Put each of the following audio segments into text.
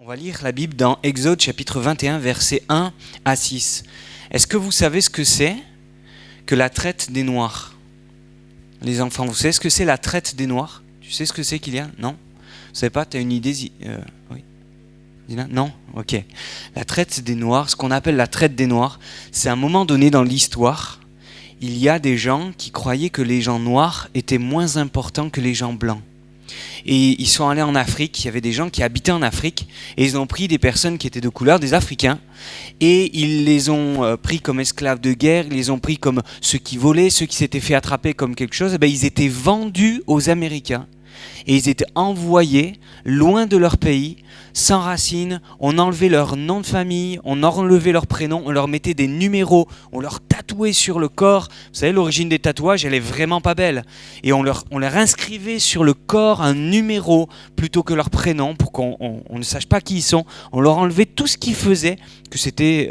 On va lire la Bible dans Exode chapitre 21, versets 1 à 6. Est-ce que vous savez ce que c'est que la traite des Noirs? Les enfants, vous savez ce que c'est la traite des Noirs? Tu sais ce que c'est qu'il y a? Non? Vous savez pas? Tu as une idée? Oui. Non? Ok. La traite des Noirs, ce qu'on appelle la traite des Noirs, c'est à un moment donné dans l'histoire, il y a des gens qui croyaient que les gens noirs étaient moins importants que les gens blancs. Et ils sont allés en Afrique, il y avait des gens qui habitaient en Afrique, et ils ont pris des personnes qui étaient de couleur, des Africains, et ils les ont pris comme esclaves de guerre, ils les ont pris comme ceux qui volaient, ceux qui s'étaient fait attraper comme quelque chose, et bien ils étaient vendus aux Américains, et ils étaient envoyés loin de leur pays, sans racines, on enlevait leur nom de famille, on enlevait leur prénom, on leur mettait des numéros, on leur tatouait sur le corps. Vous savez, l'origine des tatouages, elle est vraiment pas belle. Et on leur inscrivait sur le corps un numéro plutôt que leur prénom pour qu'on ne sache pas qui ils sont. On leur enlevait tout ce qu'ils faisaient, que c'était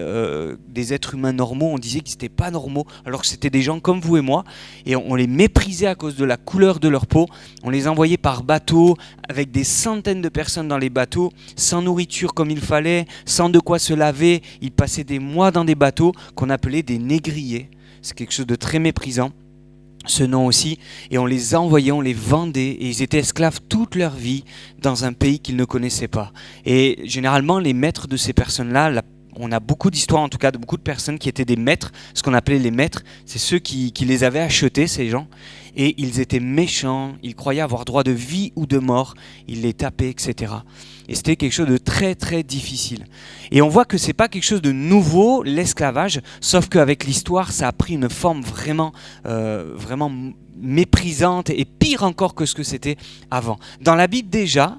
des êtres humains normaux, on disait qu'ils n'étaient pas normaux, alors que c'était des gens comme vous et moi. Et on les méprisait à cause de la couleur de leur peau. On les envoyait par bateau, avec des centaines de personnes dans les bateaux, sans nourriture comme il fallait, sans de quoi se laver. Ils passaient des mois dans des bateaux qu'on appelait des négriers. C'est quelque chose de très méprisant, ce nom aussi. Et on les envoyait, on les vendait, et ils étaient esclaves toute leur vie dans un pays qu'ils ne connaissaient pas. Et généralement, les maîtres de ces personnes-là, on a beaucoup d'histoires, en tout cas, de beaucoup de personnes qui étaient des maîtres. Ce qu'on appelait les maîtres, c'est ceux qui les avaient achetés, ces gens. Et ils étaient méchants, ils croyaient avoir droit de vie ou de mort, ils les tapaient, etc. Et c'était quelque chose de très très difficile. Et on voit que c'est pas quelque chose de nouveau, l'esclavage, sauf qu'avec l'histoire, ça a pris une forme vraiment méprisante et pire encore que ce que c'était avant. Dans la Bible déjà,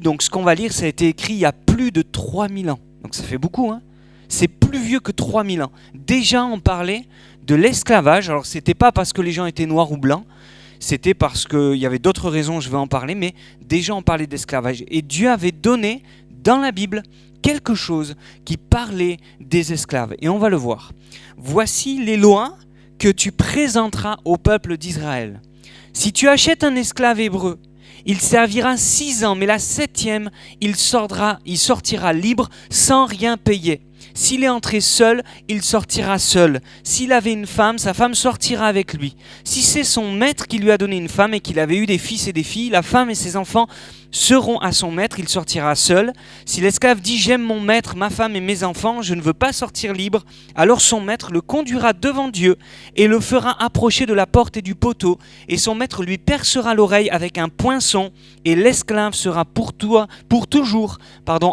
donc ce qu'on va lire, ça a été écrit il y a plus de 3000 ans. Donc ça fait beaucoup, hein. C'est plus vieux que 3000 ans. Déjà on parlait de l'esclavage. Alors c'était pas parce que les gens étaient noirs ou blancs, c'était parce qu'il y avait d'autres raisons, je vais en parler, mais déjà on parlait d'esclavage. Et Dieu avait donné dans la Bible quelque chose qui parlait des esclaves. Et on va le voir. Voici les lois que tu présenteras au peuple d'Israël. Si tu achètes un esclave hébreu, il servira 6 ans, mais la 7e, il sortira libre sans rien payer. S'il est entré seul, il sortira seul. S'il avait une femme, sa femme sortira avec lui. Si c'est son maître qui lui a donné une femme et qu'il avait eu des fils et des filles, la femme et ses enfants seront à son maître, il sortira seul. Si l'esclave dit « J'aime mon maître, ma femme et mes enfants, je ne veux pas sortir libre », alors son maître le conduira devant Dieu et le fera approcher de la porte et du poteau, et son maître lui percera l'oreille avec un poinçon, et l'esclave sera pour toujours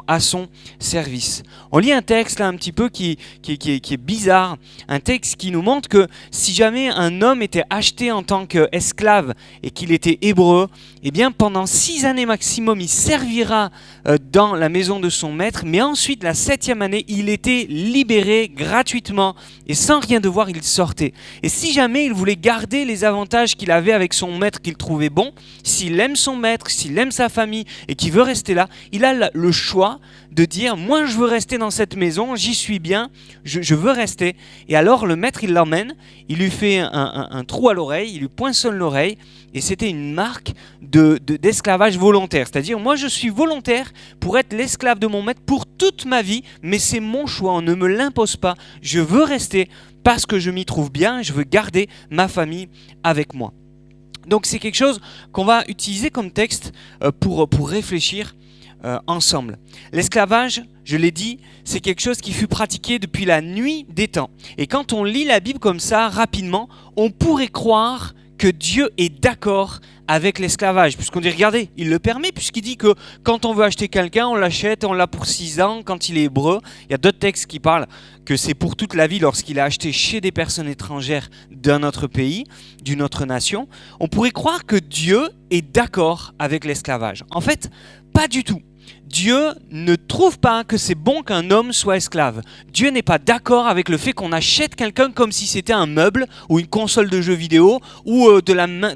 à son service. On lit un texte là un petit peu qui est bizarre, un texte qui nous montre que si jamais un homme était acheté en tant qu'esclave et qu'il était hébreu, eh bien pendant 6 années maximum, il servira dans la maison de son maître, mais ensuite la 7e année, il était libéré gratuitement et sans rien devoir, il sortait. Et si jamais il voulait garder les avantages qu'il avait avec son maître qu'il trouvait bon, s'il aime son maître, s'il aime sa famille et qu'il veut rester là, il a le choix de dire « Moi, je veux rester dans cette maison, j'y suis bien, je veux rester. » Et alors, le maître, il l'emmène, il lui fait un trou à l'oreille, il lui poinçonne l'oreille, et c'était une marque d'esclavage volontaire. C'est-à-dire, moi, je suis volontaire pour être l'esclave de mon maître pour toute ma vie, mais c'est mon choix, on ne me l'impose pas. Je veux rester parce que je m'y trouve bien, je veux garder ma famille avec moi. Donc, c'est quelque chose qu'on va utiliser comme texte pour réfléchir ensemble. L'esclavage, je l'ai dit, c'est quelque chose qui fut pratiqué depuis la nuit des temps. Et quand on lit la Bible comme ça, rapidement, on pourrait croire que Dieu est d'accord avec l'esclavage. Puisqu'on dit, regardez, il le permet, puisqu'il dit que quand on veut acheter quelqu'un, on l'achète, on l'a pour 6 ans, quand il est hébreu. Il y a d'autres textes qui parlent que c'est pour toute la vie lorsqu'il est acheté chez des personnes étrangères d'un autre pays, d'une autre nation. On pourrait croire que Dieu est d'accord avec l'esclavage. En fait, pas du tout. Dieu ne trouve pas que c'est bon qu'un homme soit esclave. Dieu n'est pas d'accord avec le fait qu'on achète quelqu'un comme si c'était un meuble ou une console de jeux vidéo ou de la main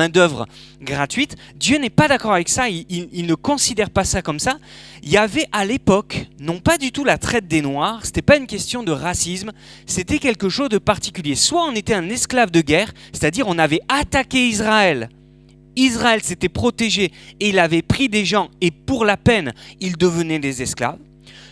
d'œuvre gratuite. Dieu n'est pas d'accord avec ça. Il ne considère pas ça comme ça. Il y avait à l'époque, non pas du tout la traite des Noirs. C'était pas une question de racisme. C'était quelque chose de particulier. Soit on était un esclave de guerre, c'est-à-dire on avait attaqué Israël. Israël s'était protégé et il avait pris des gens et pour la peine, ils devenaient des esclaves.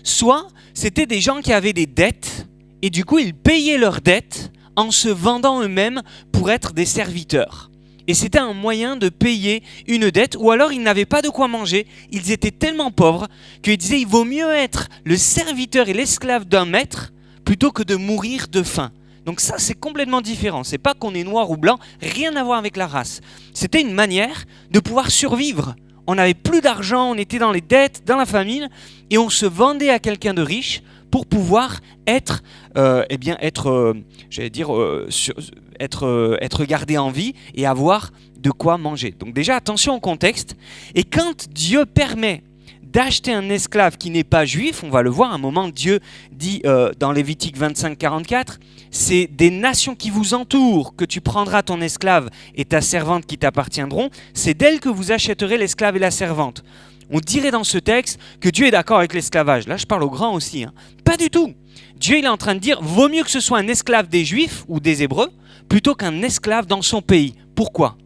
Soit c'était des gens qui avaient des dettes et du coup, ils payaient leurs dettes en se vendant eux-mêmes pour être des serviteurs. Et c'était un moyen de payer une dette, ou alors ils n'avaient pas de quoi manger, ils étaient tellement pauvres qu'ils disaient il vaut mieux être le serviteur et l'esclave d'un maître plutôt que de mourir de faim. Donc ça c'est complètement différent, c'est pas qu'on est noir ou blanc, rien à voir avec la race. C'était une manière de pouvoir survivre. On n'avait plus d'argent, on était dans les dettes, dans la famine, et on se vendait à quelqu'un de riche pour pouvoir être gardé en vie et avoir de quoi manger. Donc déjà, attention au contexte. Et quand Dieu permet d'acheter un esclave qui n'est pas juif, on va le voir, à un moment, Dieu dit dans Lévitique 25-44, c'est des nations qui vous entourent que tu prendras ton esclave et ta servante qui t'appartiendront, c'est d'elles que vous achèterez l'esclave et la servante. On dirait dans ce texte que Dieu est d'accord avec l'esclavage. Là, je parle aux grands aussi. Pas du tout. Dieu il est en train de dire, vaut mieux que ce soit un esclave des Juifs ou des Hébreux, plutôt qu'un esclave dans son pays. Pourquoi ?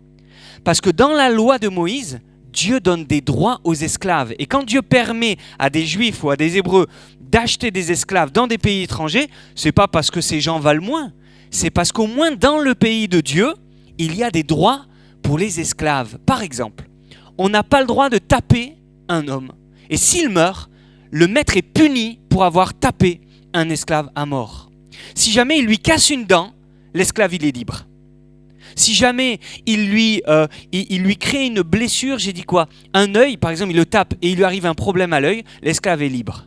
Parce que dans la loi de Moïse, Dieu donne des droits aux esclaves. Et quand Dieu permet à des Juifs ou à des Hébreux d'acheter des esclaves dans des pays étrangers, c'est pas parce que ces gens valent moins. C'est parce qu'au moins dans le pays de Dieu, il y a des droits pour les esclaves. Par exemple, on n'a pas le droit de taper un homme. Et s'il meurt, le maître est puni pour avoir tapé un esclave à mort. Si jamais il lui casse une dent, l'esclave il est libre. Si jamais il lui crée une blessure, j'ai dit quoi ? Un œil, par exemple, il le tape et il lui arrive un problème à l'œil, l'esclave est libre.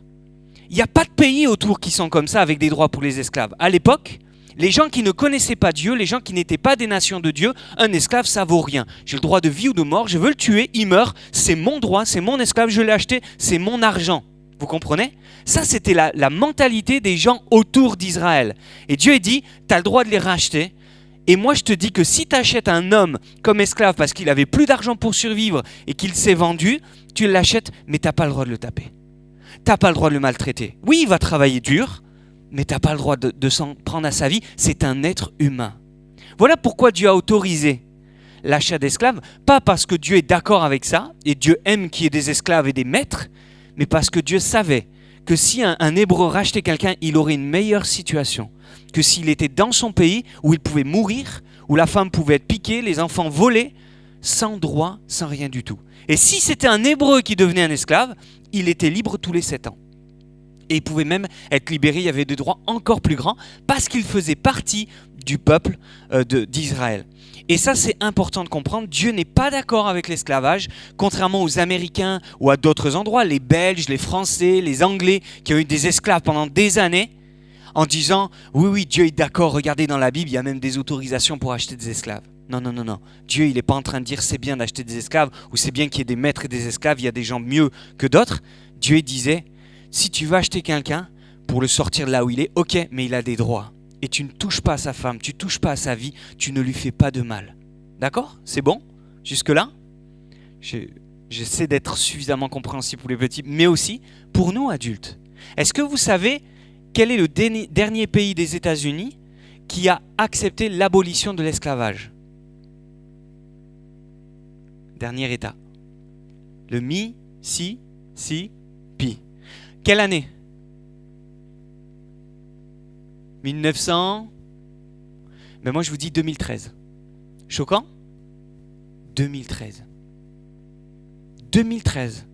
Il n'y a pas de pays autour qui sont comme ça avec des droits pour les esclaves. À l'époque, les gens qui ne connaissaient pas Dieu, les gens qui n'étaient pas des nations de Dieu, un esclave, ça vaut rien. J'ai le droit de vie ou de mort, je veux le tuer, il meurt, c'est mon droit, c'est mon esclave, je l'ai acheté, c'est mon argent. Vous comprenez ? Ça, c'était la mentalité des gens autour d'Israël. Et Dieu dit, tu as le droit de les racheter. Et moi, je te dis que si tu achètes un homme comme esclave parce qu'il avait plus d'argent pour survivre et qu'il s'est vendu, tu l'achètes, mais tu n'as pas le droit de le taper. Tu n'as pas le droit de le maltraiter. Oui, il va travailler dur, mais tu n'as pas le droit de s'en prendre à sa vie. C'est un être humain. Voilà pourquoi Dieu a autorisé l'achat d'esclaves, pas parce que Dieu est d'accord avec ça, et Dieu aime qu'il y ait des esclaves et des maîtres, mais parce que Dieu savait que si un Hébreu rachetait quelqu'un, il aurait une meilleure situation que s'il était dans son pays où il pouvait mourir, où la femme pouvait être piquée, les enfants volés, sans droit, sans rien du tout. Et si c'était un Hébreu qui devenait un esclave, il était libre tous les 7 ans. Et il pouvait même être libéré, il y avait des droits encore plus grands, parce qu'il faisait partie du peuple d'Israël. Et ça, c'est important de comprendre, Dieu n'est pas d'accord avec l'esclavage, contrairement aux Américains ou à d'autres endroits, les Belges, les Français, les Anglais, qui ont eu des esclaves pendant des années, en disant, oui, Dieu est d'accord, regardez dans la Bible, il y a même des autorisations pour acheter des esclaves. Non. Dieu, il n'est pas en train de dire c'est bien d'acheter des esclaves, ou c'est bien qu'il y ait des maîtres et des esclaves, il y a des gens mieux que d'autres. Dieu disait, si tu veux acheter quelqu'un pour le sortir de là où il est, ok, mais il a des droits. Et tu ne touches pas à sa femme, tu ne touches pas à sa vie, tu ne lui fais pas de mal. D'accord ? C'est bon ? Jusque-là ? J'essaie d'être suffisamment compréhensible pour les petits, mais aussi pour nous adultes. Est-ce que vous savez quel est le dernier pays des États-Unis qui a accepté l'abolition de l'esclavage ? Dernier État. Le Mississippi. Quelle année ? 1900 ? Mais moi je vous dis 2013. Choquant ? 2013. 2013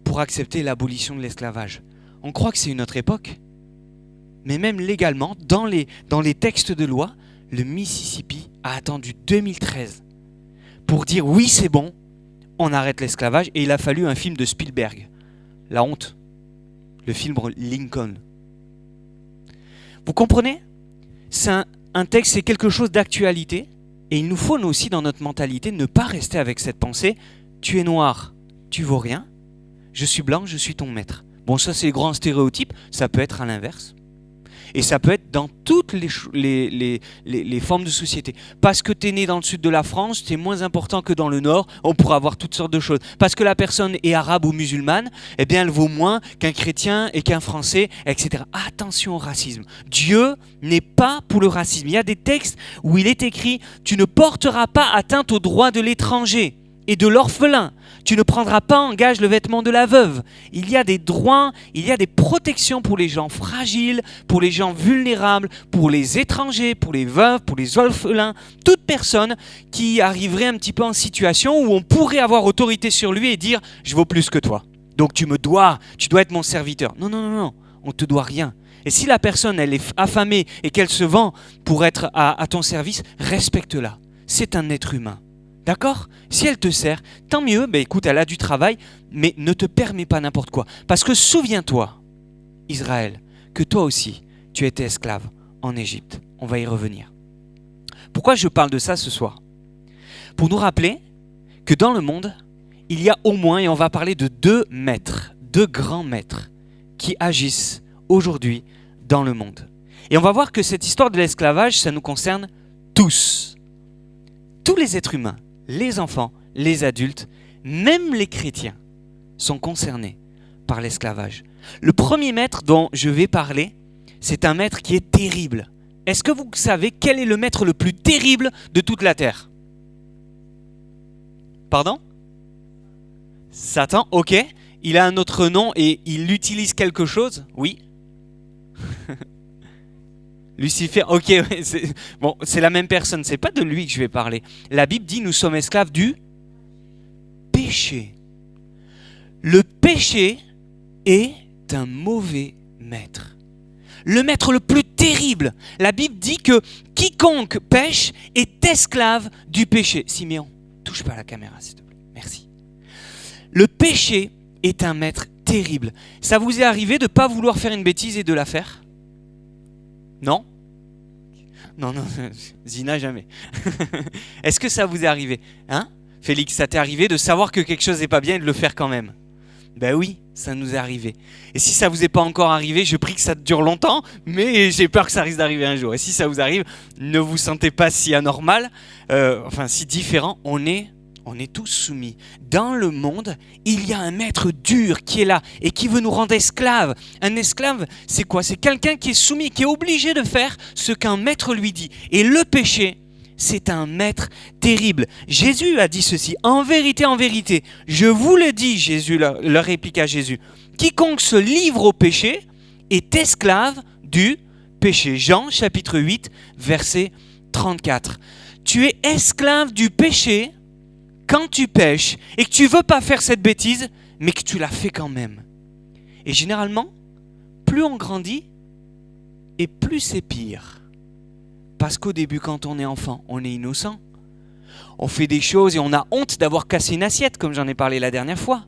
pour accepter l'abolition de l'esclavage. On croit que c'est une autre époque. Mais même légalement, dans les textes de loi, le Mississippi a attendu 2013 pour dire oui, c'est bon, on arrête l'esclavage. Et il a fallu un film de Spielberg. La honte. Le film Lincoln. Vous comprenez ? C'est un texte, c'est quelque chose d'actualité. Et il nous faut, nous aussi, dans notre mentalité, ne pas rester avec cette pensée. Tu es noir, tu vaux rien. Je suis blanc, je suis ton maître. Bon, ça, c'est les grands stéréotypes. Ça peut être à l'inverse. Et ça peut être dans toutes les formes de société. Parce que tu es né dans le sud de la France, tu es moins important que dans le nord, on pourrait avoir toutes sortes de choses. Parce que la personne est arabe ou musulmane, eh bien elle vaut moins qu'un chrétien et qu'un français, etc. Attention au racisme. Dieu n'est pas pour le racisme. Il y a des textes où il est écrit « Tu ne porteras pas atteinte aux droits de l'étranger ». et de l'orphelin. Tu ne prendras pas en gage le vêtement de la veuve. Il y a des droits, il y a des protections pour les gens fragiles, pour les gens vulnérables, pour les étrangers, pour les veuves, pour les orphelins. Toute personne qui arriverait un petit peu en situation où on pourrait avoir autorité sur lui et dire « je vaux plus que toi. Donc tu dois être mon serviteur. » Non, non, non, non, on ne te doit rien. Et si la personne elle est affamée et qu'elle se vend pour être à ton service, respecte-la. C'est un être humain. D'accord ? Si elle te sert, tant mieux, écoute, elle a du travail, mais ne te permets pas n'importe quoi. Parce que souviens-toi, Israël, que toi aussi, tu étais esclave en Égypte. On va y revenir. Pourquoi je parle de ça ce soir ? Pour nous rappeler que dans le monde, il y a au moins, et on va parler de deux grands maîtres, qui agissent aujourd'hui dans le monde. Et on va voir que cette histoire de l'esclavage, ça nous concerne tous. Tous les êtres humains, les enfants, les adultes, même les chrétiens sont concernés par l'esclavage. Le premier maître dont je vais parler, c'est un maître qui est terrible. Est-ce que vous savez quel est le maître le plus terrible de toute la terre ? Pardon ? Satan, ok. Il a un autre nom et il utilise quelque chose ? Oui. Lucifer, ok, c'est la même personne, c'est pas de lui que je vais parler. La Bible dit nous sommes esclaves du péché. Le péché est un mauvais maître. Le maître le plus terrible. La Bible dit que quiconque pêche est esclave du péché. Siméon, touche pas à la caméra s'il te plaît, merci. Le péché est un maître terrible. Ça vous est arrivé de ne pas vouloir faire une bêtise et de la faire ? Non ? Non, Zina, jamais. Est-ce que ça vous est arrivé ? Hein ? Félix, ça t'est arrivé de savoir que quelque chose n'est pas bien et de le faire quand même ? Ben oui, ça nous est arrivé. Et si ça vous est pas encore arrivé, je prie que ça dure longtemps, mais j'ai peur que ça risque d'arriver un jour. Et si ça vous arrive, ne vous sentez pas si anormal, si différent, on est tous soumis. Dans le monde, il y a un maître dur qui est là et qui veut nous rendre esclaves. Un esclave, c'est quoi ? C'est quelqu'un qui est soumis, qui est obligé de faire ce qu'un maître lui dit. Et le péché, c'est un maître terrible. Jésus a dit ceci. En vérité, je vous le dis, Jésus leur répliqua Jésus. Quiconque se livre au péché est esclave du péché. Jean, chapitre 8, verset 34. Tu es esclave du péché quand tu pêches et que tu ne veux pas faire cette bêtise, mais que tu la fais quand même. Et généralement, plus on grandit et plus c'est pire. Parce qu'au début, quand on est enfant, on est innocent. On fait des choses et on a honte d'avoir cassé une assiette, comme j'en ai parlé la dernière fois.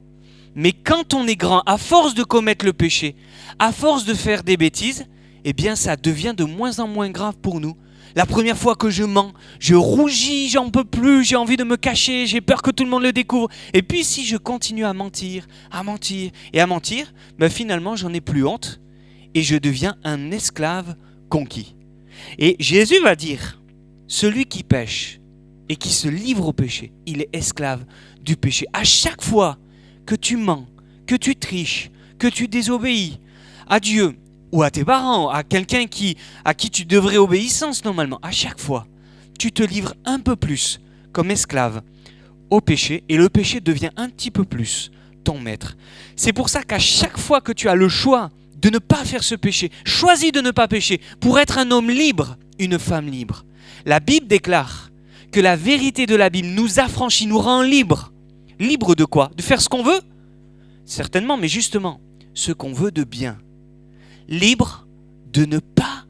Mais quand on est grand, à force de commettre le péché, à force de faire des bêtises, eh bien ça devient de moins en moins grave pour nous. La première fois que je mens, je rougis, j'en peux plus, j'ai envie de me cacher, j'ai peur que tout le monde le découvre. Et puis si je continue à mentir, finalement j'en ai plus honte et je deviens un esclave conquis. Et Jésus va dire, celui qui pêche et qui se livre au péché, il est esclave du péché. À chaque fois que tu mens, que tu triches, que tu désobéis à Dieu, ou à tes parents, à quelqu'un à qui tu devrais obéissance normalement, à chaque fois, tu te livres un peu plus comme esclave au péché et le péché devient un petit peu plus ton maître. C'est pour ça qu'à chaque fois que tu as le choix de ne pas faire ce péché, choisis de ne pas pécher pour être un homme libre, une femme libre. La Bible déclare que la vérité de la Bible nous affranchit, nous rend libres. Libre de quoi ? De faire ce qu'on veut ? Certainement, mais justement, ce qu'on veut de bien. Libre de ne pas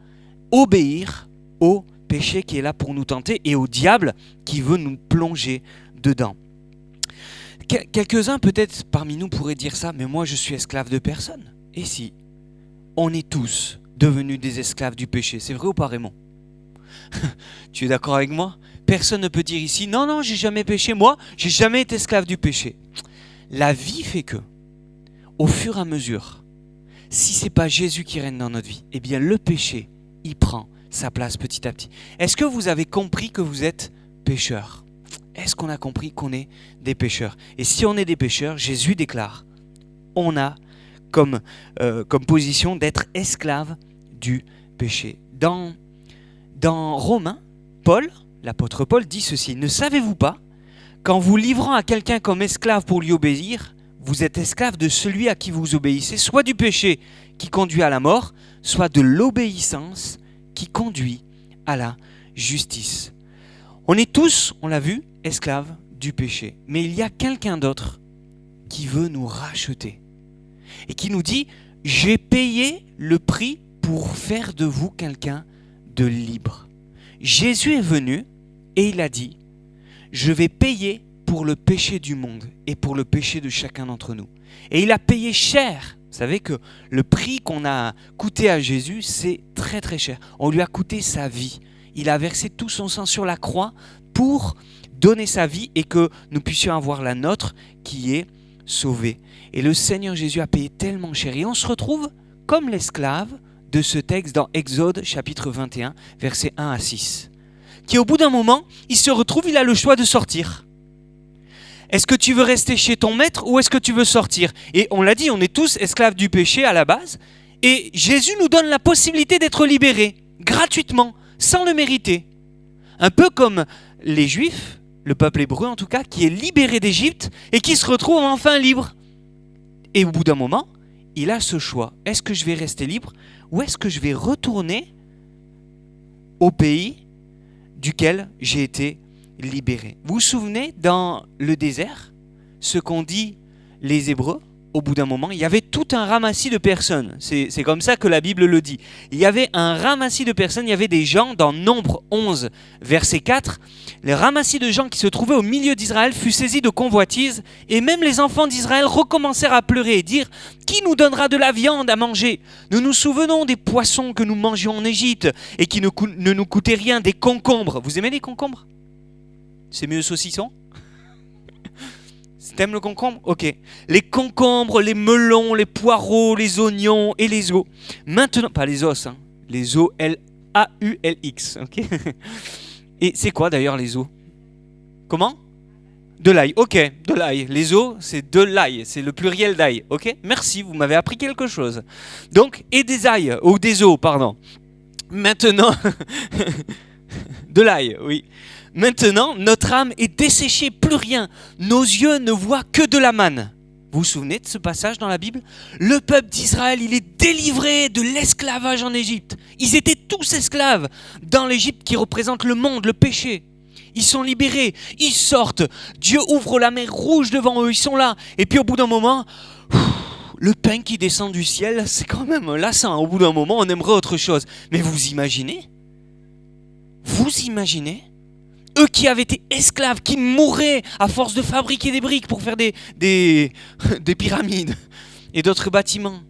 obéir au péché qui est là pour nous tenter et au diable qui veut nous plonger dedans. Quelques-uns peut-être parmi nous pourraient dire ça, mais moi je suis esclave de personne. Et si on est tous devenus des esclaves du péché, c'est vrai ou pas Raymond ? Tu es d'accord avec moi ? Personne ne peut dire ici, non, j'ai jamais péché, moi, j'ai jamais été esclave du péché. La vie fait que, au fur et à mesure, si ce n'est pas Jésus qui règne dans notre vie, eh bien le péché, il prend sa place petit à petit. Est-ce que vous avez compris que vous êtes pécheurs ? Est-ce qu'on a compris qu'on est des pécheurs ? Et si on est des pécheurs, Jésus déclare, on a comme position d'être esclave du péché. Dans Romains, l'apôtre Paul dit ceci, « Ne savez-vous pas qu'en vous livrant à quelqu'un comme esclave pour lui obéir, vous êtes esclave de celui à qui vous obéissez, soit du péché qui conduit à la mort, soit de l'obéissance qui conduit à la justice. On est tous, on l'a vu, esclaves du péché. Mais il y a quelqu'un d'autre qui veut nous racheter et qui nous dit « J'ai payé le prix pour faire de vous quelqu'un de libre. » Jésus est venu et il a dit « Je vais payer pour le péché du monde et pour le péché de chacun d'entre nous. » Et il a payé cher. Vous savez que le prix qu'on a coûté à Jésus, c'est très très cher. On lui a coûté sa vie. Il a versé tout son sang sur la croix pour donner sa vie et que nous puissions avoir la nôtre qui est sauvée. Et le Seigneur Jésus a payé tellement cher. Et on se retrouve comme l'esclave de ce texte dans Exode chapitre 21, versets 1 à 6. Qui au bout d'un moment, il se retrouve, il a le choix de sortir. Est-ce que tu veux rester chez ton maître ou est-ce que tu veux sortir? Et on l'a dit, on est tous esclaves du péché à la base. Et Jésus nous donne la possibilité d'être libérés, gratuitement, sans le mériter. Un peu comme les Juifs, le peuple hébreu en tout cas, qui est libéré d'Égypte et qui se retrouve enfin libre. Et au bout d'un moment, il a ce choix. Est-ce que je vais rester libre ou est-ce que je vais retourner au pays duquel j'ai été libéré? Vous vous souvenez, dans le désert, ce qu'ont dit les Hébreux, au bout d'un moment, il y avait tout un ramassis de personnes. C'est comme ça que la Bible le dit. Il y avait un ramassis de personnes, il y avait des gens, dans Nombre 11, verset 4, le ramassis de gens qui se trouvaient au milieu d'Israël fut saisi de convoitise, et même les enfants d'Israël recommencèrent à pleurer et dire « Qui nous donnera de la viande à manger? Nous nous souvenons des poissons que nous mangions en Égypte, et qui ne nous coûtaient rien, des concombres. » Vous aimez les concombres? C'est mieux saucisson? T'aimes le concombre? Ok. Les concombres, les melons, les poireaux, les oignons et les os. Maintenant, pas les os, hein. Les os, L-A-U-L-X. Ok. Et c'est quoi d'ailleurs les os? Comment? De l'ail. Ok, de l'ail. Les os, c'est de l'ail. C'est le pluriel d'ail. Ok. Merci, vous m'avez appris quelque chose. Donc, et des ailes, ou des os, pardon. Maintenant, de l'ail, oui. Maintenant, notre âme est desséchée, plus rien. Nos yeux ne voient que de la manne. Vous vous souvenez de ce passage dans la Bible? Le peuple d'Israël, il est délivré de l'esclavage en Égypte. Ils étaient tous esclaves dans l'Égypte qui représente le monde, le péché. Ils sont libérés, ils sortent. Dieu ouvre la mer rouge devant eux, ils sont là. Et puis au bout d'un moment, le pain qui descend du ciel, c'est quand même lassant. Au bout d'un moment, on aimerait autre chose. Mais vous imaginez? Eux qui avaient été esclaves, qui mouraient à force de fabriquer des briques pour faire des pyramides et d'autres bâtiments.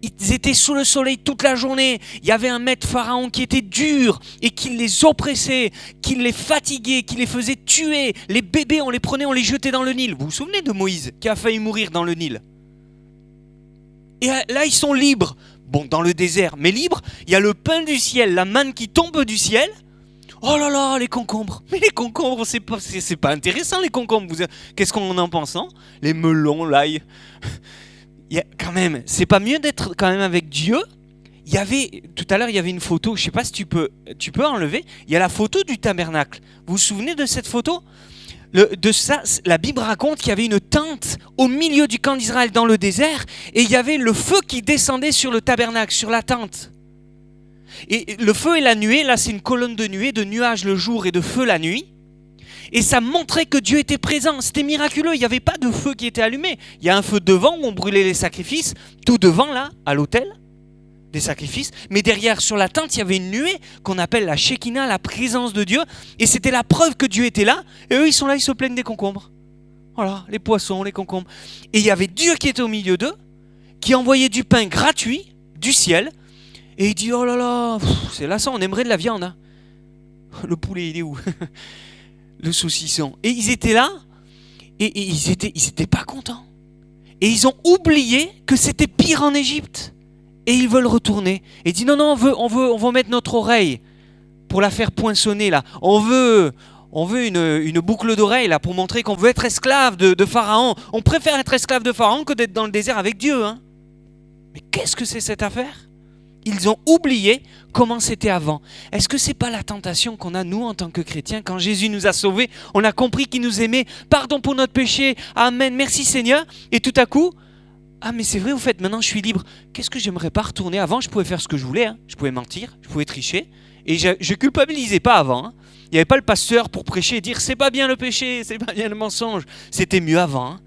Ils étaient sous le soleil toute la journée. Il y avait un maître pharaon qui était dur et qui les oppressait, qui les fatiguait, qui les faisait tuer. Les bébés, on les prenait, on les jetait dans le Nil. Vous vous souvenez de Moïse qui a failli mourir dans le Nil? Et là, ils sont libres. Bon, dans le désert, mais libres. Il y a le pain du ciel, la manne qui tombe du ciel. Oh là là, les concombres. Mais les concombres, c'est pas intéressant, les concombres. Qu'est-ce qu'on en pense, non? Les melons, l'ail. Quand même, c'est pas mieux d'être quand même avec Dieu? Tout à l'heure, il y avait une photo, je sais pas si tu peux enlever. Il y a la photo du tabernacle. Vous vous souvenez de cette photo? La Bible raconte qu'il y avait une tente au milieu du camp d'Israël dans le désert et il y avait le feu qui descendait sur le tabernacle, sur la tente. Et le feu et la nuée, là c'est une colonne de nuée, de nuages le jour et de feu la nuit. Et ça montrait que Dieu était présent, c'était miraculeux, il n'y avait pas de feu qui était allumé. Il y a un feu devant où on brûlait les sacrifices, tout devant là, à l'autel des sacrifices. Mais derrière, sur la tente, il y avait une nuée qu'on appelle la Shekinah, la présence de Dieu. Et c'était la preuve que Dieu était là. Et eux, ils sont là, ils se plaignent des concombres. Voilà, les poissons, les concombres. Et il y avait Dieu qui était au milieu d'eux, qui envoyait du pain gratuit, du ciel. Et il dit, oh là là, c'est lassant, on aimerait de la viande. Hein. Le poulet, il est où? Le saucisson. Et ils étaient là, et ils étaient pas contents. Et ils ont oublié que c'était pire en Égypte. Et ils veulent retourner. Et il dit, non, on veut mettre notre oreille pour la faire poinçonner là. On veut une boucle d'oreille là pour montrer qu'on veut être esclave de Pharaon. On préfère être esclave de Pharaon que d'être dans le désert avec Dieu. Hein. Mais qu'est-ce que c'est cette affaire? Ils ont oublié comment c'était avant. Est-ce que c'est pas la tentation qu'on a, nous, en tant que chrétiens, quand Jésus nous a sauvés, on a compris qu'il nous aimait, pardon pour notre péché, amen, merci Seigneur, et tout à coup, ah mais c'est vrai, au fait, maintenant je suis libre. Qu'est-ce que j'aimerais pas retourner? Avant, je pouvais faire ce que je voulais, hein. Je pouvais mentir, je pouvais tricher, et je culpabilisais pas avant, hein. Il n'y avait pas le pasteur pour prêcher et dire c'est pas bien le péché, c'est pas bien le mensonge. C'était mieux avant, hein.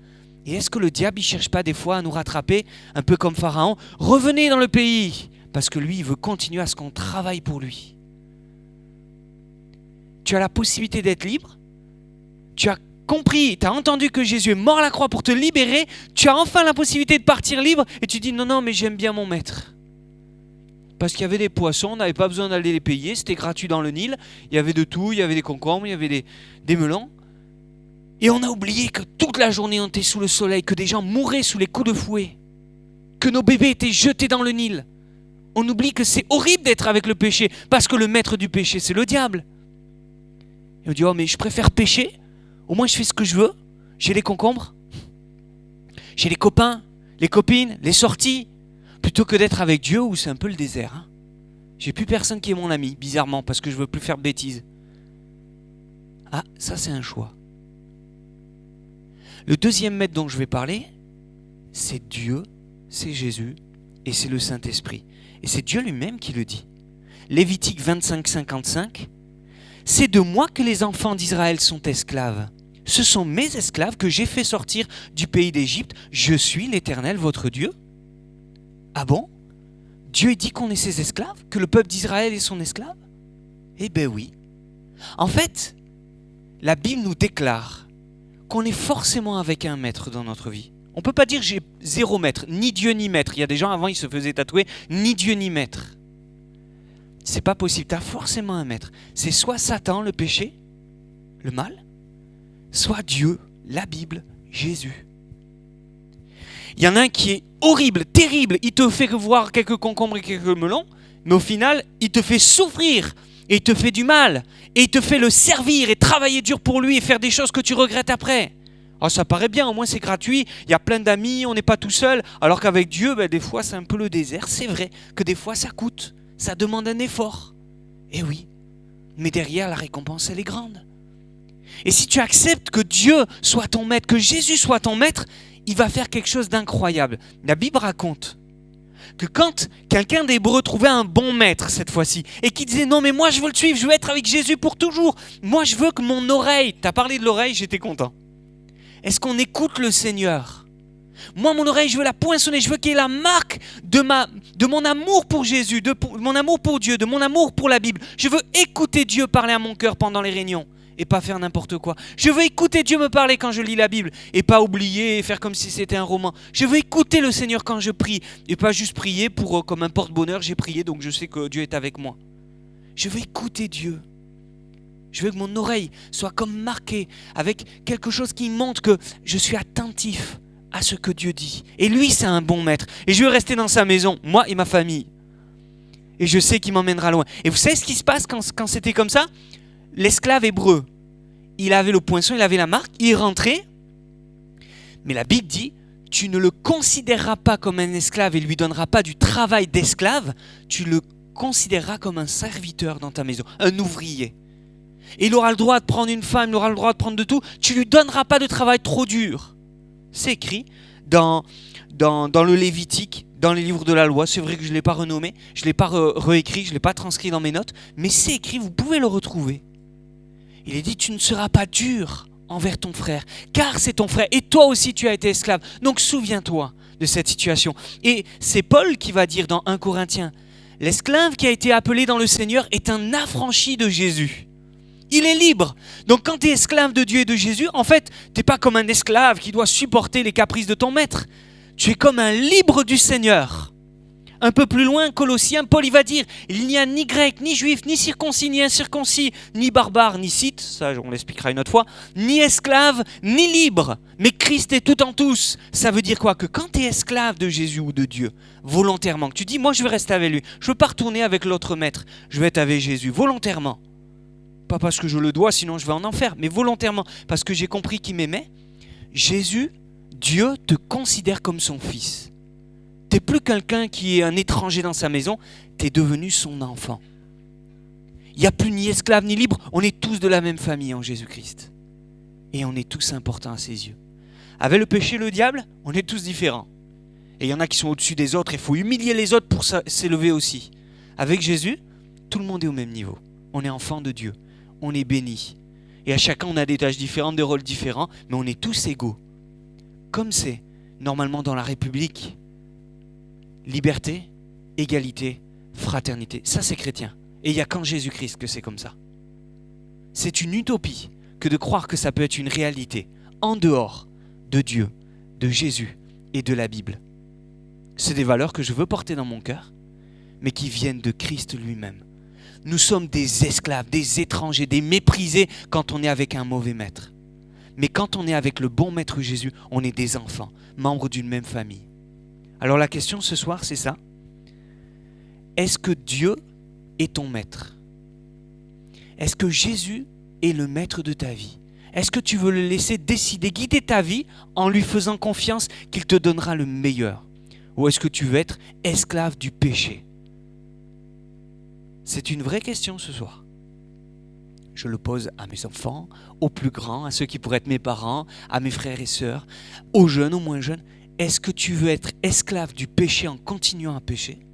Et est-ce que le diable, il cherche pas des fois à nous rattraper, un peu comme Pharaon? Revenez dans le pays, parce que lui, il veut continuer à ce qu'on travaille pour lui. Tu as la possibilité d'être libre. Tu as compris, tu as entendu que Jésus est mort à la croix pour te libérer. Tu as enfin la possibilité de partir libre et tu dis non, mais j'aime bien mon maître. Parce qu'il y avait des poissons, on n'avait pas besoin d'aller les payer, c'était gratuit dans le Nil. Il y avait de tout, il y avait des concombres, il y avait des melons. Et on a oublié que toute la journée on était sous le soleil, que des gens mouraient sous les coups de fouet, que nos bébés étaient jetés dans le Nil. On oublie que c'est horrible d'être avec le péché, parce que le maître du péché, c'est le diable. Et on dit, oh mais je préfère pécher, au moins je fais ce que je veux, j'ai les concombres, j'ai les copains, les copines, les sorties, plutôt que d'être avec Dieu où c'est un peu le désert. Hein. J'ai plus personne qui est mon ami, bizarrement, parce que je veux plus faire de bêtises. Ah, ça c'est un choix. Le deuxième maître dont je vais parler, c'est Dieu, c'est Jésus et c'est le Saint-Esprit. Et c'est Dieu lui-même qui le dit. Lévitique 25, 55, « C'est de moi que les enfants d'Israël sont esclaves. Ce sont mes esclaves que j'ai fait sortir du pays d'Égypte. Je suis l'Éternel, votre Dieu. » Ah bon? Dieu dit qu'on est ses esclaves? Que le peuple d'Israël est son esclave? Eh bien oui. En fait, la Bible nous déclare qu'on est forcément avec un maître dans notre vie. On ne peut pas dire j'ai 0 maître, ni Dieu ni maître. Il y a des gens avant, ils se faisaient tatouer ni Dieu ni maître. C'est pas possible, tu as forcément un maître. C'est soit Satan, le péché, le mal, soit Dieu, la Bible, Jésus. Il y en a un qui est horrible, terrible, il te fait voir quelques concombres et quelques melons, mais au final, il te fait souffrir et il te fait du mal et il te fait le servir et travailler dur pour lui et faire des choses que tu regrettes après. Oh, ça paraît bien, au moins c'est gratuit, il y a plein d'amis, on n'est pas tout seul, alors qu'avec Dieu, des fois c'est un peu le désert. C'est vrai que des fois ça coûte, ça demande un effort. Eh oui, mais derrière la récompense elle est grande. Et si tu acceptes que Dieu soit ton maître, que Jésus soit ton maître, il va faire quelque chose d'incroyable. La Bible raconte que quand quelqu'un d'Hébreu trouvait un bon maître cette fois-ci et qui disait non mais moi je veux le suivre, je veux être avec Jésus pour toujours, moi je veux que mon oreille, tu as parlé de l'oreille, j'étais content. Est-ce qu'on écoute le Seigneur? Moi, mon oreille, je veux la poinçonner. Je veux qu'il y ait la marque de mon amour pour Jésus, de mon amour pour Dieu, de mon amour pour la Bible. Je veux écouter Dieu parler à mon cœur pendant les réunions et pas faire n'importe quoi. Je veux écouter Dieu me parler quand je lis la Bible et pas oublier et faire comme si c'était un roman. Je veux écouter le Seigneur quand je prie et pas juste prier pour comme un porte-bonheur. J'ai prié donc je sais que Dieu est avec moi. Je veux écouter Dieu. Je veux que mon oreille soit comme marquée avec quelque chose qui montre que je suis attentif à ce que Dieu dit. Et lui, c'est un bon maître. Et je veux rester dans sa maison, moi et ma famille. Et je sais qu'il m'emmènera loin. Et vous savez ce qui se passe quand c'était comme ça? L'esclave hébreu, il avait le poinçon, il avait la marque, il rentrait. Mais la Bible dit, tu ne le considéreras pas comme un esclave et lui donneras pas du travail d'esclave. Tu le considéreras comme un serviteur dans ta maison, un ouvrier. Et il aura le droit de prendre une femme, il aura le droit de prendre de tout. Tu ne lui donneras pas de travail trop dur. C'est écrit dans le Lévitique, dans les livres de la loi. C'est vrai que je ne l'ai pas renommé, je ne l'ai pas réécrit, je ne l'ai pas transcrit dans mes notes. Mais c'est écrit, vous pouvez le retrouver. Il est dit, tu ne seras pas dur envers ton frère, car c'est ton frère. Et toi aussi, tu as été esclave. Donc souviens-toi de cette situation. Et c'est Paul qui va dire dans 1 Corinthiens, l'esclave qui a été appelé dans le Seigneur est un affranchi de Jésus. Il est libre. Donc quand tu es esclave de Dieu et de Jésus, en fait, tu n'es pas comme un esclave qui doit supporter les caprices de ton maître. Tu es comme un libre du Seigneur. Un peu plus loin, Colossiens, Paul il va dire, il n'y a ni grec, ni juif, ni circoncis, ni incirconcis, ni barbare, ni scythe, ça on l'expliquera une autre fois, ni esclave, ni libre, mais Christ est tout en tous. Ça veut dire quoi? Que quand tu es esclave de Jésus ou de Dieu, volontairement, que tu dis, moi je veux rester avec lui, je ne veux pas retourner avec l'autre maître, je veux être avec Jésus, volontairement. Pas parce que je le dois, sinon je vais en enfer, mais volontairement, parce que j'ai compris qu'il m'aimait. Jésus, Dieu te considère comme son fils. Tu n'es plus quelqu'un qui est un étranger dans sa maison, tu es devenu son enfant. Il n'y a plus ni esclave ni libre, on est tous de la même famille en Jésus-Christ. Et on est tous importants à ses yeux. Avec le péché, le diable, on est tous différents. Et il y en a qui sont au-dessus des autres, il faut humilier les autres pour s'élever aussi. Avec Jésus, tout le monde est au même niveau. On est enfant de Dieu, on est béni. Et à chacun, on a des tâches différentes, des rôles différents, mais on est tous égaux. Comme c'est normalement dans la République. Liberté, égalité, fraternité. Ça, c'est chrétien. Et il n'y a qu'en Jésus-Christ que c'est comme ça. C'est une utopie que de croire que ça peut être une réalité en dehors de Dieu, de Jésus et de la Bible. C'est des valeurs que je veux porter dans mon cœur, mais qui viennent de Christ lui-même. Nous sommes des esclaves, des étrangers, des méprisés quand on est avec un mauvais maître. Mais quand on est avec le bon maître Jésus, on est des enfants, membres d'une même famille. Alors la question ce soir, c'est ça. Est-ce que Dieu est ton maître? Est-ce que Jésus est le maître de ta vie? Est-ce que tu veux le laisser décider, guider ta vie en lui faisant confiance qu'il te donnera le meilleur? Ou est-ce que tu veux être esclave du péché? C'est une vraie question ce soir. Je le pose à mes enfants, aux plus grands, à ceux qui pourraient être mes parents, à mes frères et sœurs, aux jeunes, aux moins jeunes. Est-ce que tu veux être esclave du péché en continuant à pécher?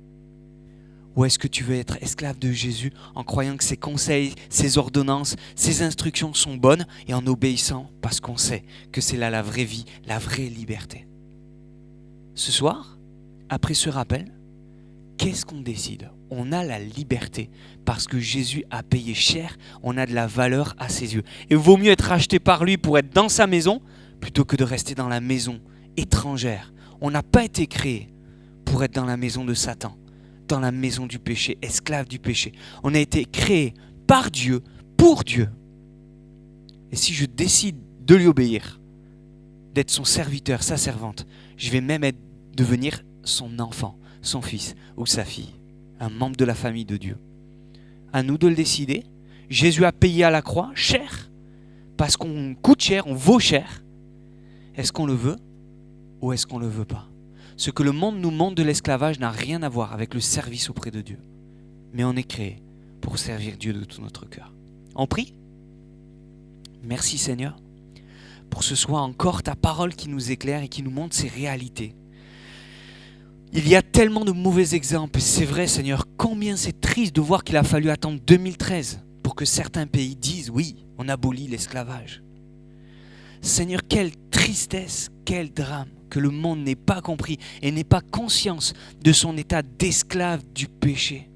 Ou est-ce que tu veux être esclave de Jésus en croyant que ses conseils, ses ordonnances, ses instructions sont bonnes et en obéissant parce qu'on sait que c'est là la vraie vie, la vraie liberté? Ce soir, après ce rappel, qu'est-ce qu'on décide? On a la liberté parce que Jésus a payé cher, on a de la valeur à ses yeux. Et il vaut mieux être racheté par lui pour être dans sa maison plutôt que de rester dans la maison étrangère. On n'a pas été créé pour être dans la maison de Satan, dans la maison du péché, esclave du péché. On a été créé par Dieu, pour Dieu. Et si je décide de lui obéir, d'être son serviteur, sa servante, je vais même devenir son enfant, son fils ou sa fille, un membre de la famille de Dieu. À nous de le décider. Jésus a payé à la croix cher, parce qu'on coûte cher, on vaut cher. Est-ce qu'on le veut ou est-ce qu'on ne le veut pas? Ce que le monde nous montre de l'esclavage n'a rien à voir avec le service auprès de Dieu. Mais on est créé pour servir Dieu de tout notre cœur. On prie? Merci Seigneur pour ce soir encore ta parole qui nous éclaire et qui nous montre ces réalités. Il y a tellement de mauvais exemples. C'est vrai Seigneur, combien c'est triste de voir qu'il a fallu attendre 2013 pour que certains pays disent oui, on abolit l'esclavage. Seigneur, quelle tristesse, quel drame que le monde n'ait pas compris et n'ait pas conscience de son état d'esclave du péché.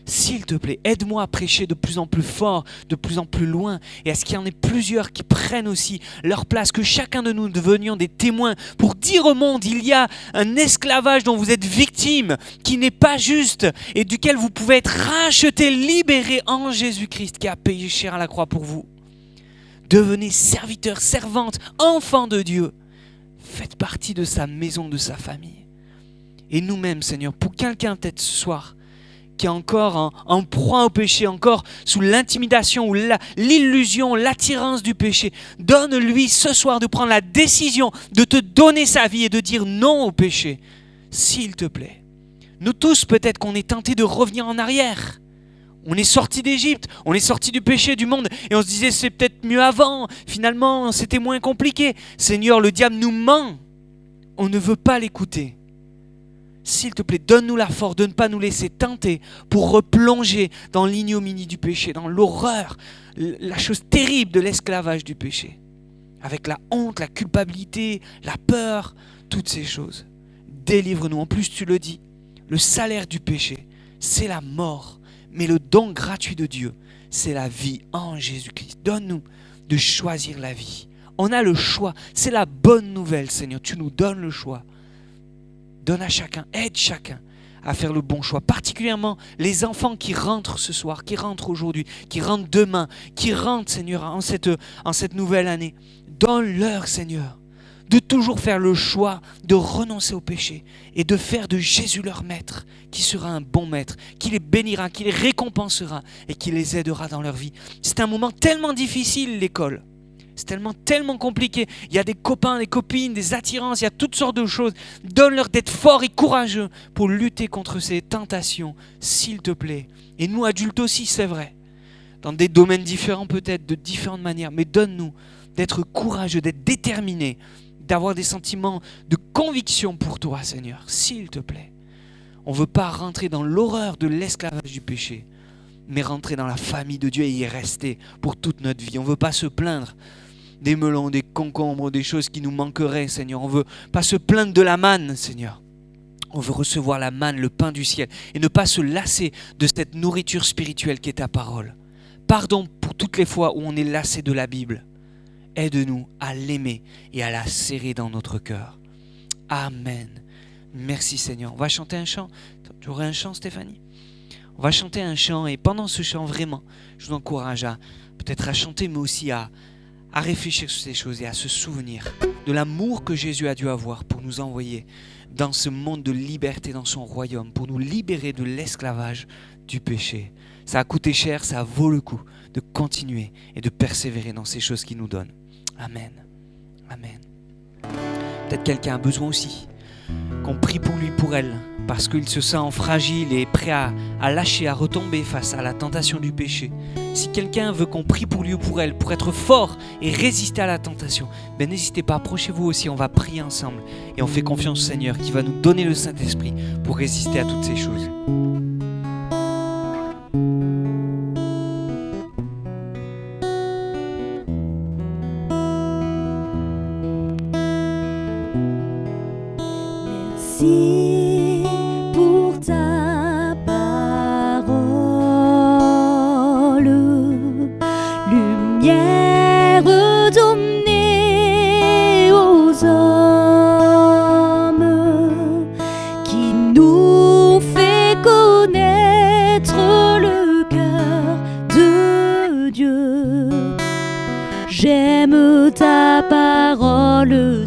S'il te plaît, aide-moi à prêcher de plus en plus fort, de plus en plus loin, et à ce qu'il y en ait plusieurs qui prennent aussi leur place, que chacun de nous devenions des témoins pour dire au monde, il y a un esclavage dont vous êtes victime, qui n'est pas juste, et duquel vous pouvez être racheté, libéré en Jésus-Christ, qui a payé cher à la croix pour vous. Devenez serviteurs, servantes, enfants de Dieu. Faites partie de sa maison, de sa famille. Et nous-mêmes, Seigneur, pour quelqu'un peut-être ce soir, qui est encore en proie au péché, encore sous l'intimidation ou l'illusion, l'attirance du péché, donne-lui ce soir de prendre la décision de te donner sa vie et de dire non au péché, s'il te plaît. Nous tous, peut-être qu'on est tentés de revenir en arrière. On est sorti d'Égypte, on est sorti du péché du monde et on se disait c'est peut-être mieux avant, finalement c'était moins compliqué. Seigneur, le diable nous ment, on ne veut pas l'écouter. S'il te plaît, donne-nous la force de ne pas nous laisser tenter pour replonger dans l'ignominie du péché, dans l'horreur, la chose terrible de l'esclavage du péché. Avec la honte, la culpabilité, la peur, toutes ces choses. Délivre-nous. En plus, tu le dis, le salaire du péché, c'est la mort. Mais le don gratuit de Dieu, c'est la vie en Jésus-Christ. Donne-nous de choisir la vie. On a le choix. C'est la bonne nouvelle, Seigneur. Tu nous donnes le choix. Donne à chacun, aide chacun à faire le bon choix. Particulièrement les enfants qui rentrent ce soir, qui rentrent aujourd'hui, qui rentrent demain, qui rentrent, Seigneur, en cette nouvelle année. Donne-leur, Seigneur, de toujours faire le choix de renoncer au péché et de faire de Jésus leur maître, qui sera un bon maître, qui les bénira, qui les récompensera et qui les aidera dans leur vie. C'est un moment tellement difficile, l'école. C'est tellement compliqué. Il y a des copains, des copines, des attirances, il y a toutes sortes de choses. Donne-leur d'être forts et courageux pour lutter contre ces tentations, s'il te plaît. Et nous, adultes aussi, c'est vrai. Dans des domaines différents peut-être, de différentes manières. Mais donne-nous d'être courageux, d'être déterminés, d'avoir des sentiments de conviction pour toi, Seigneur, s'il te plaît. On ne veut pas rentrer dans l'horreur de l'esclavage du péché, mais rentrer dans la famille de Dieu et y rester pour toute notre vie. On ne veut pas se plaindre des melons, des concombres, des choses qui nous manqueraient, Seigneur. On ne veut pas se plaindre de la manne, Seigneur. On veut recevoir la manne, le pain du ciel, et ne pas se lasser de cette nourriture spirituelle qui est ta parole. Pardon pour toutes les fois où on est lassé de la Bible. Aide-nous à l'aimer et à la serrer dans notre cœur. Amen. Merci Seigneur. On va chanter un chant. Tu aurais un chant, Stéphanie ? On va chanter un chant, et pendant ce chant, vraiment, je vous encourage à peut-être à chanter, mais aussi à réfléchir sur ces choses et à se souvenir de l'amour que Jésus a dû avoir pour nous envoyer dans ce monde de liberté, dans son royaume, pour nous libérer de l'esclavage du péché. Ça a coûté cher, ça vaut le coup de continuer et de persévérer dans ces choses qu'il nous donne. Amen. Amen. Peut-être quelqu'un a besoin aussi qu'on prie pour lui, pour elle, parce qu'il se sent fragile et prêt à lâcher, à retomber face à la tentation du péché. Si quelqu'un veut qu'on prie pour lui ou pour elle, pour être fort et résister à la tentation, n'hésitez pas, approchez-vous aussi, on va prier ensemble et on fait confiance au Seigneur qui va nous donner le Saint-Esprit pour résister à toutes ces choses. Merci pour ta parole, lumière donnée aux hommes, qui nous fait connaître le cœur de Dieu. J'aime ta parole,